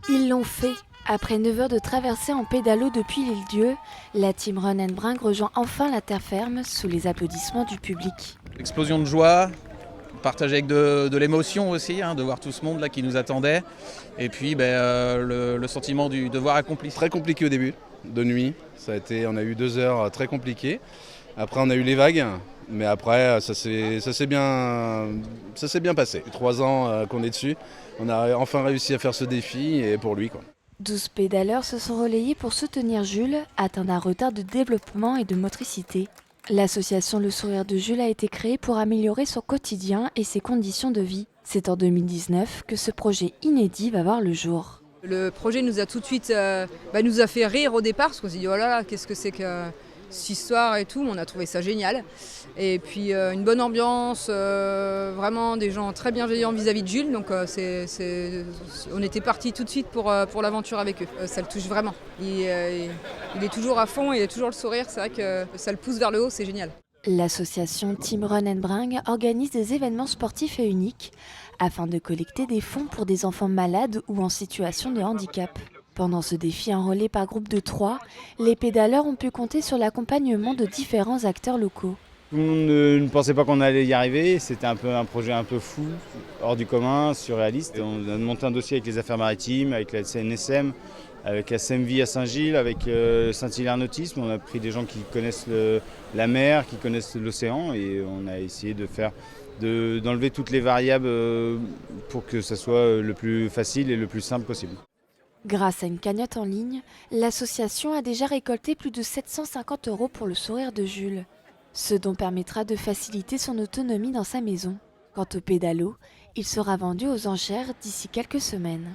Ils l'ont fait. Après 9 heures de traversée en pédalo depuis l'île-Dieu, la team Run and Bring rejoint enfin la terre ferme sous les applaudissements du public. Explosion de joie, partagée avec de l'émotion aussi, de voir tout ce monde là qui nous attendait. Et puis le sentiment du devoir accompli. Très compliqué au début, de nuit. On a eu 2 heures très compliquées. Après on a eu les vagues, mais après ça s'est bien passé. 3 ans qu'on est dessus, on a enfin réussi à faire ce défi et pour lui, quoi. 12 pédaleurs se sont relayés pour soutenir Jules, atteint d'un retard de développement et de motricité. L'association Le Sourire de Jules a été créée pour améliorer son quotidien et ses conditions de vie. C'est en 2019 que ce projet inédit va voir le jour. Le projet nous a tout de suite nous a fait rire au départ, parce qu'on s'est dit oh là là, qu'est-ce que c'est que cette histoire et tout. On a trouvé ça génial. Et puis une bonne ambiance, vraiment des gens très bienveillants vis-à-vis de Jules. Donc on était partis tout de suite pour l'aventure avec eux. Ça le touche vraiment. Il est toujours à fond, il a toujours le sourire. C'est vrai que ça le pousse vers le haut, c'est génial. L'association Team Run and Bring organise des événements sportifs et uniques afin de collecter des fonds pour des enfants malades ou en situation de handicap. Pendant ce défi enrôlé par groupe de 3, les pédaleurs ont pu compter sur l'accompagnement de différents acteurs locaux. Tout le monde ne pensait pas qu'on allait y arriver, c'était un projet un peu fou, hors du commun, surréaliste. On a monté un dossier avec les affaires maritimes, avec la CNSM, avec la SEMVI à Saint-Gilles, avec Saint-Hilaire Nautisme. On a pris des gens qui connaissent la mer, qui connaissent l'océan, et on a essayé d'enlever toutes les variables pour que ça soit le plus facile et le plus simple possible. Grâce à une cagnotte en ligne, l'association a déjà récolté plus de 750 € pour le sourire de Jules, ce dont permettra de faciliter son autonomie dans sa maison. Quant au pédalo, il sera vendu aux enchères d'ici quelques semaines.